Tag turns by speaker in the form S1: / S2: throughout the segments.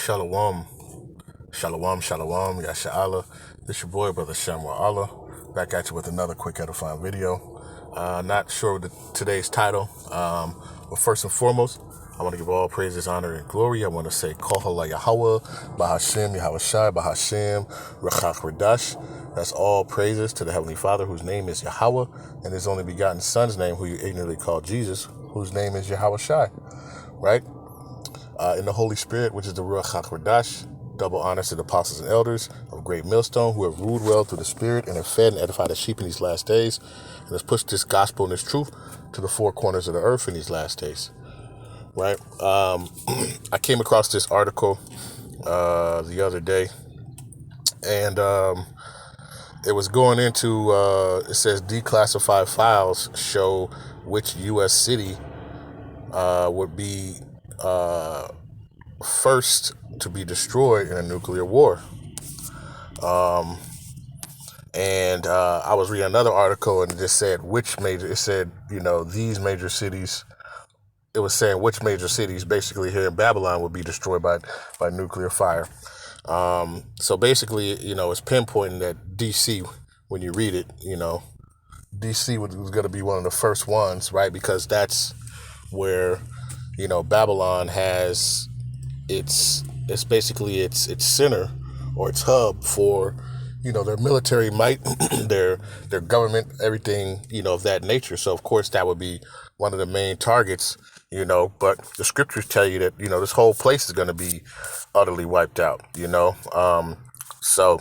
S1: Shalom, shalom, Yasha This your boy, Brother Shamwa Allah, back at you with another quick edifying video. Not sure today's title, but first and foremost, I want to give all praises, honor, and glory. I want to say, Halal, Yahawah, Bahasham, Yahawashi, Bahasham, Qadash. That's all praises to the Heavenly Father, whose name is Yahawah, and His only begotten Son's name, who you ignorantly call Jesus, whose name is Yahawashi, right? In the Holy Spirit, which is the Rawchaa Qadash, double honors to the apostles and elders of Great Millstone who have ruled well through the Spirit and have fed and edified the sheep in these last days, and has pushed this gospel and this truth to the four corners of the earth in these last days. Right? I came across this article the other day, and it was going into, it says declassified files show which U.S. city would be first to be destroyed in a nuclear war. And I was reading another article, and it just said these major cities. It was saying which major cities basically here in Babylon would be destroyed by nuclear fire. So basically, it's pinpointing that D.C., when you read it, D.C. was going to be one of the first ones, right? Because that's where, Babylon has it's basically its center or its hub for, their military might, their government, everything, of that nature. So of course that would be one of the main targets, but the scriptures tell you that, this whole place is going to be utterly wiped out, so,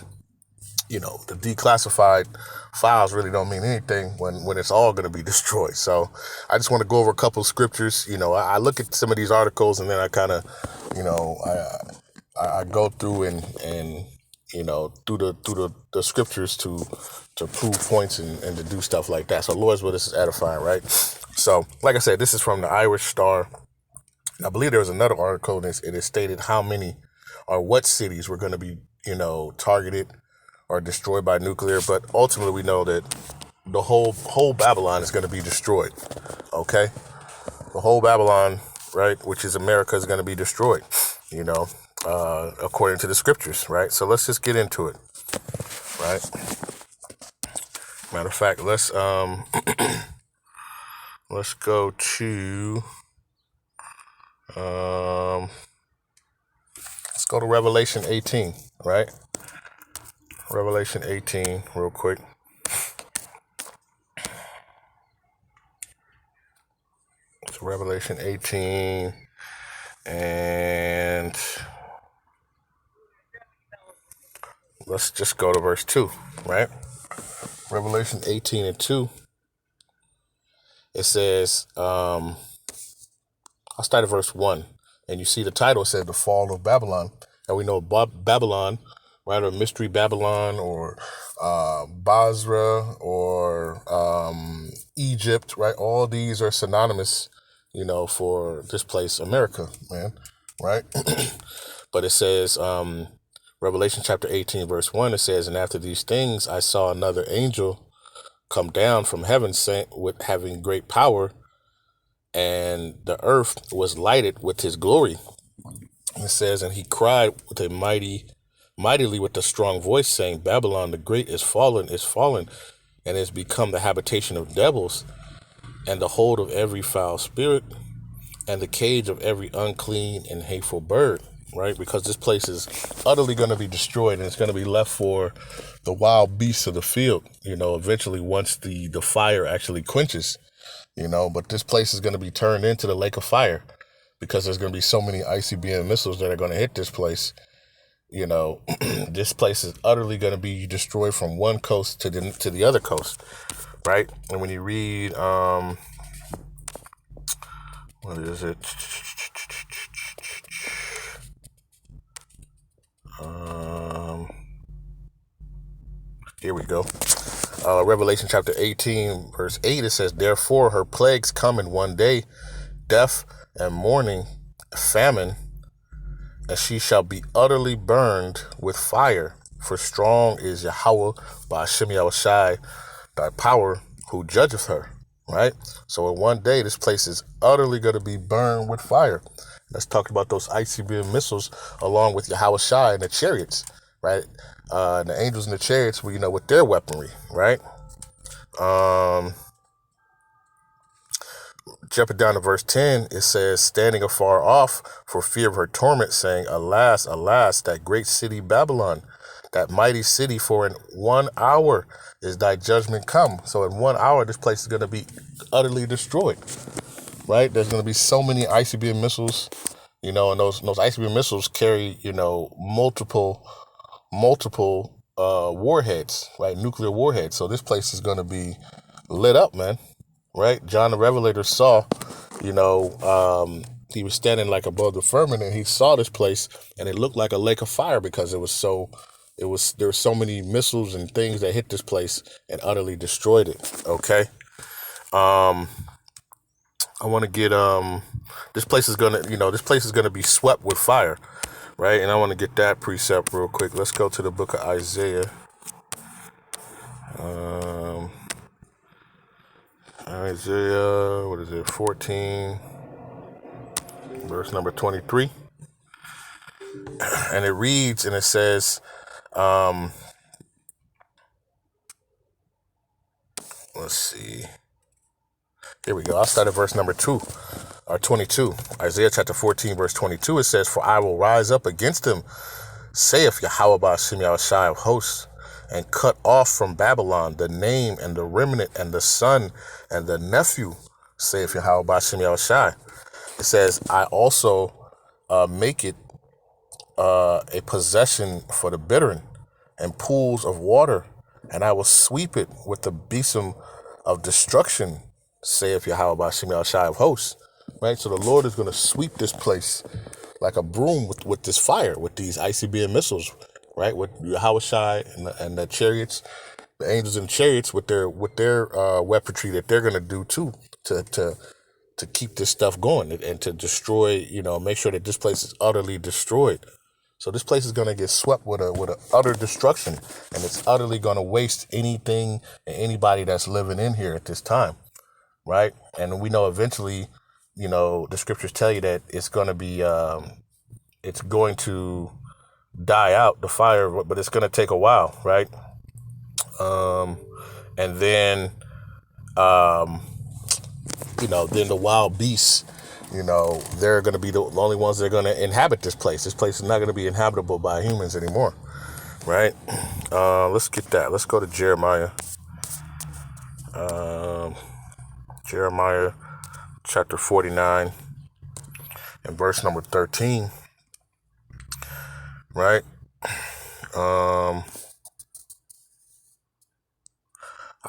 S1: the declassified files really don't mean anything when it's all going to be destroyed. So I just want to go over a couple of scriptures. I look at some of these articles, and then I kind of, I go through and through the scriptures to prove points and to do stuff like that. So Lord's will, this is edifying, right? So like I said, this is from the Irish Star. I believe there was another article, and it is stated how many or what cities were going to be, targeted or destroyed by nuclear, but ultimately we know that the whole Babylon is going to be destroyed. Okay, the whole Babylon, right, which is America, is going to be destroyed. According to the scriptures, right? So let's just get into it, right? Matter of fact, let's go to let's go to Revelation 18, right? Revelation 18, real quick. It's Revelation 18, and let's just go to verse 2, right? Revelation 18 and 2. It says, I'll start at verse 1. And you see the title says The Fall of Babylon. And we know Babylon, right, or Mystery Babylon, or Basra, or Egypt, right? All these are synonymous, for this place, America, man, right? But it says, Revelation chapter 18, verse 1, it says, and after these things, I saw another angel come down from heaven, with having great power, and the earth was lighted with his glory. It says, and he cried with a mightily with a strong voice, saying, Babylon the great is fallen, and is become the habitation of devils, and the hold of every foul spirit, and the cage of every unclean and hateful bird. Right? Because this place is utterly going to be destroyed, and it's going to be left for the wild beasts of the field, eventually once the fire actually quenches, but this place is going to be turned into the lake of fire, because there's going to be so many ICBM missiles that are going to hit this place. This place is utterly going to be destroyed from one coast to the other coast, right? And when you read, what is it? Here we go. Revelation chapter 18, verse 8, it says, therefore her plagues come in one day, death and mourning, famine, and she shall be utterly burned with fire. For strong is Yahawah, Bahasham Yahawashi, thy power, who judgeth her. Right? So in one day, this place is utterly going to be burned with fire. Let's talk about those ICBM missiles along with Yahawashi and the chariots, right? And the angels and the chariots, with their weaponry, right? Jumping down to verse 10, it says, standing afar off for fear of her torment, saying, alas, alas, that great city Babylon, that mighty city, for in 1 hour is thy judgment come. So in 1 hour, this place is going to be utterly destroyed, right? There's going to be so many ICBM missiles, and those ICBM missiles carry, multiple warheads, right? Nuclear warheads. So this place is going to be lit up, man. Right? John the Revelator saw, he was standing like above the firmament, and he saw this place, and it looked like a lake of fire because there were so many missiles and things that hit this place and utterly destroyed it. Okay. I want to get, this place is going to be swept with fire, right? And I want to get that precept real quick. Let's go to the book of Isaiah. Isaiah, 14, verse number 23. And it reads, and it says, let's see. Here we go. I'll start at verse number 22. Isaiah chapter 14, verse 22. It says, for I will rise up against him, saith Yahawah Bahasham Yahawashi of hosts, and cut off from Babylon the name and the remnant and the son and the nephew, saith Yahawah Bahasham Yahawashi. It says, I also make it a possession for the bittern and pools of water, and I will sweep it with the besom of destruction, saith Yahawah Bahasham Yahawashi of hosts. Right? So the Lord is going to sweep this place like a broom with this fire, with these ICBM missiles, right? With Yahawashi and the chariots, the angels and chariots with their weaponry that they're going to do too, to keep this stuff going and to destroy, make sure that this place is utterly destroyed. So this place is going to get swept with a utter destruction, and it's utterly going to waste anything and anybody that's living in here at this time, right? And we know eventually, the scriptures tell you that it's going to be, it's going to die out, the fire, but it's going to take a while, right? And then, then the wild beasts, they're going to be the only ones that are going to inhabit this place. This place is not going to be inhabitable by humans anymore, right? Let's get that. Let's go to Jeremiah. Jeremiah chapter 49 and verse number 13, right? I'll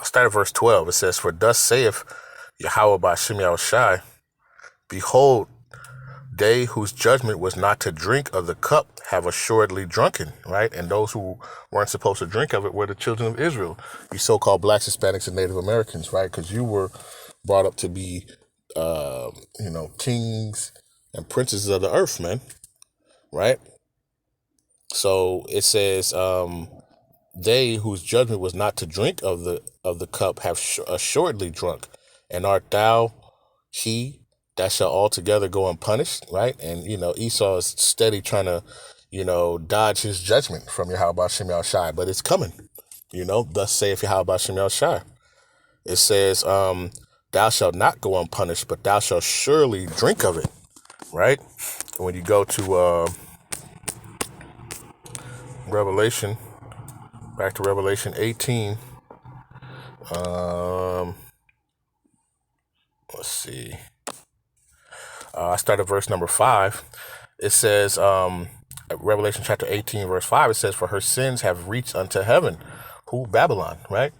S1: start at verse 12. It says, for thus saith Yahawah Bahasham Yahawashi, behold, they whose judgment was not to drink of the cup have assuredly drunken, right? And those who weren't supposed to drink of it were the children of Israel, you so-called blacks, Hispanics, and Native Americans, right? Because you were brought up to be, kings and princes of the earth, man, right? So it says, they whose judgment was not to drink of the cup have assuredly drunk, and art thou he that shall altogether go unpunished, right? And Esau is steady trying to dodge his judgment from Yahawah Bahasham Yahawashi, but it's coming. Thus saith Yahawah Bahasham Yahawashi. It says, thou shalt not go unpunished, but thou shalt surely drink of it, right? And when you go to Revelation, back to Revelation 18, let's see. I start at verse number 5. It says, Revelation chapter 18, verse 5, it says, for her sins have reached unto heaven. Who? Babylon, right?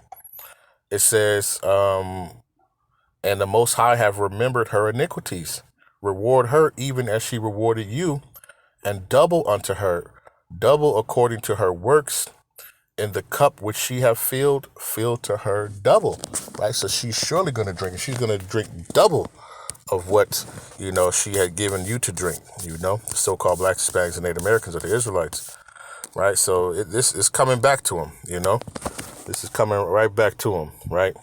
S1: It says, and the Most High have remembered her iniquities. Reward her even as she rewarded you, and double unto her, double according to her works. In the cup which she have filled to her double, right? So she's surely going to drink, and she's going to drink double of what, she had given you to drink, the so-called blacks, Hispanics, and Native Americans, or the Israelites, right? So this is coming back to them, this is coming right back to them, right?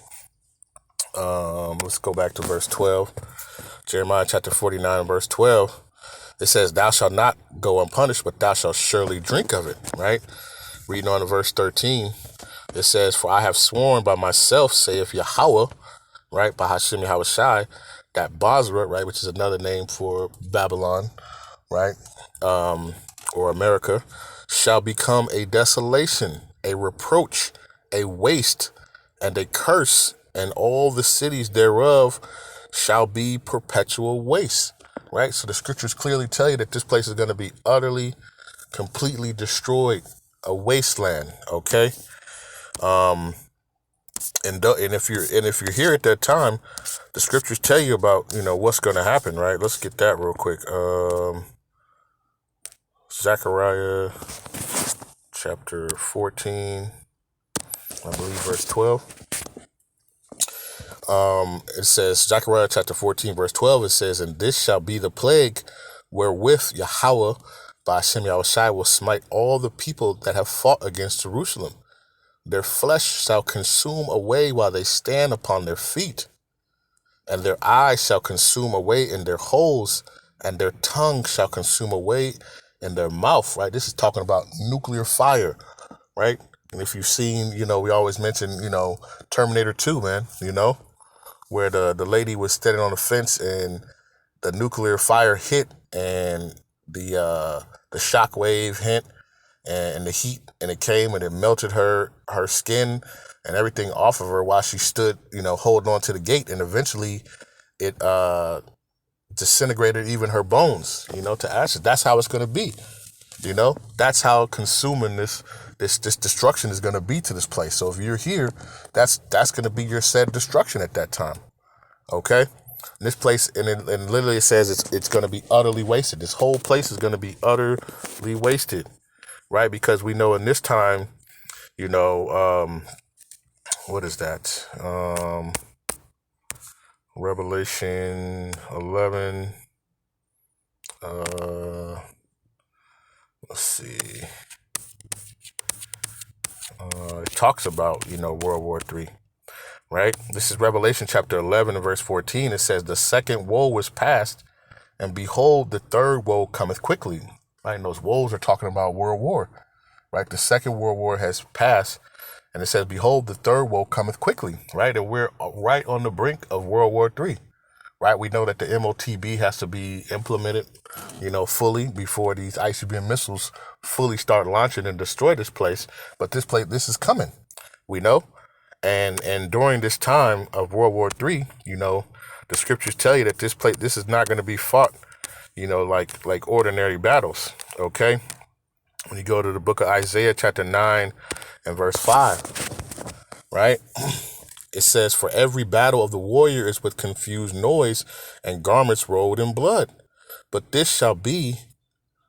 S1: Let's go back to verse 12, Jeremiah chapter 49, verse 12. It says, thou shalt not go unpunished, but thou shalt surely drink of it, right? Reading on to verse 13, it says, for I have sworn by myself, saith Yahawah, right? Bahasham Yahawashi, that Basra, right, which is another name for Babylon, right? Or America, shall become a desolation, a reproach, a waste, and a curse, and all the cities thereof shall be perpetual waste, right? So the scriptures clearly tell you that this place is going to be utterly, completely destroyed, a wasteland, okay? And if you're here at that time, the scriptures tell you about, what's going to happen, right? Let's get that real quick. Zechariah chapter 14, I believe verse 12. It says, Zechariah chapter 14, verse 12, it says, and this shall be the plague wherewith Yahawah Bahasham Yahawashi will smite all the people that have fought against Jerusalem. Their flesh shall consume away while they stand upon their feet, and their eyes shall consume away in their holes, and their tongue shall consume away in their mouth, right? This is talking about nuclear fire, right? And if you've seen, we always mention, Terminator 2, man, where the lady was standing on the fence and the nuclear fire hit and the shock wave hit and the heat, and it came and it melted her skin and everything off of her while she stood, holding on to the gate, and eventually it disintegrated even her bones, to ashes. That's how it's going to be, that's how consuming this destruction is going to be to this place. So if you're here, that's going to be your said destruction at that time. Okay, and this place, and literally it says it's going to be utterly wasted. This whole place is going to be utterly wasted, right? Because we know in this time, what is that? Revelation 11. Let's see. It talks about, World War III, right? This is Revelation chapter 11 and verse 14. It says, the second woe was past, and behold, the third woe cometh quickly. Right? And those woes are talking about World War, right? The second World War has passed, and it says, behold, the third woe cometh quickly, right? And we're right on the brink of World War III, right? We know that the MOTB has to be implemented, fully before these ICBM missiles fully start launching and destroy this place. But this is coming, we know. And during this time of World War III, the scriptures tell you that this is not going to be fought, like ordinary battles, okay? When you go to the book of Isaiah chapter 9 and verse 5, right? It says, for every battle of the warrior is with confused noise and garments rolled in blood. But this shall be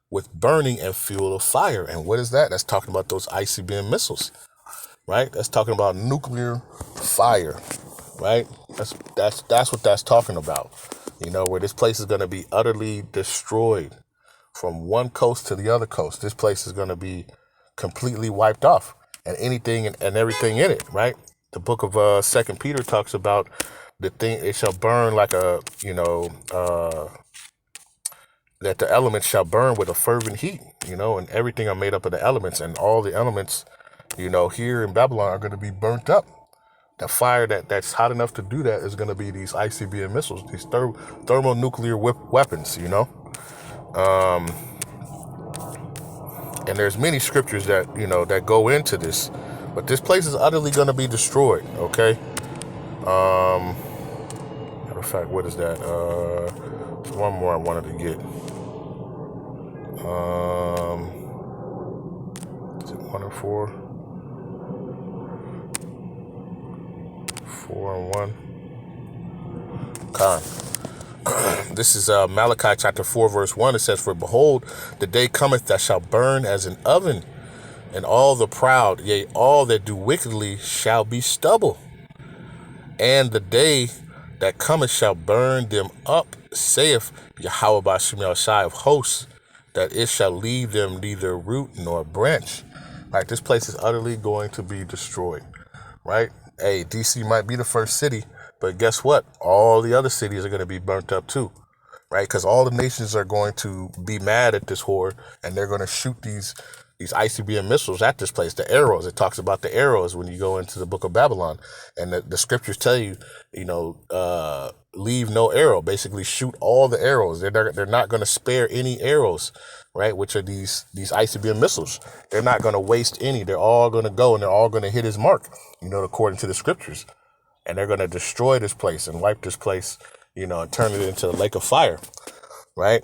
S1: with burning and fuel of fire. And what is that? That's talking about those ICBM missiles, right? That's talking about nuclear fire, right? That's what that's talking about, where this place is going to be utterly destroyed from one coast to the other coast. This place is going to be completely wiped off, and anything and everything in it, right? The book of 2 Peter talks about the thing, it shall burn like that the elements shall burn with a fervent heat, and everything are made up of the elements, and all the elements, here in Babylon are going to be burnt up. The fire that's hot enough to do that is going to be these ICBM missiles, these thermonuclear weapons, and there's many scriptures that, that go into this, but this place is utterly going to be destroyed. Okay. Matter of fact, what is that? There's one more I wanted to get. Is it 1 and 4? 4 and 1. Con. This is Malachi chapter 4 verse 1. It says, for behold, the day cometh that shall burn as an oven, and all the proud, yea, all that do wickedly shall be stubble. And the day that cometh shall burn them up, saith Yahawah Bahasham Yahawashi of hosts, that it shall leave them neither root nor branch. Right, this place is utterly going to be destroyed. Right? Hey, DC might be the first city, but guess what? All the other cities are going to be burnt up too. right? Because all the nations are going to be mad at this horde, and they're going to shoot these ICBM missiles at this place. The arrows. It talks about the arrows when you go into the book of Babylon, and the scriptures tell you, leave no arrow. Basically, shoot all the arrows. They're not going to spare any arrows, right? Which are these ICBM missiles. They're not going to waste any. They're all going to go, and they're all going to hit his mark, according to the scriptures. And they're going to destroy this place and wipe this place, and turn it into a lake of fire, right?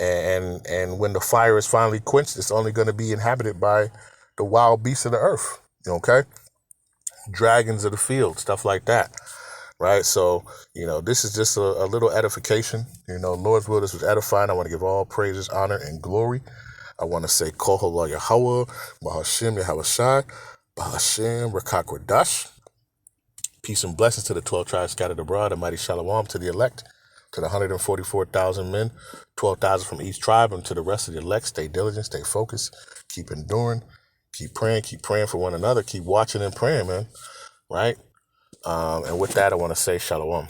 S1: And when the fire is finally quenched, it's only going to be inhabited by the wild beasts of the earth, okay? Dragons of the field, stuff like that, right? So, this is just a little edification. Lord's will, this was edifying. I want to give all praises, honor, and glory. I want to say, Halal, Yahawah, Bahasham, Yahawashi, Bahasham, Qadash. Peace and blessings to the 12 tribes scattered abroad, a mighty shalom to the elect, to the 144,000 men, 12,000 from each tribe, and to the rest of the elect. Stay diligent, stay focused, keep enduring, keep praying for one another, keep watching and praying, man, right? And with that, I want to say shalom.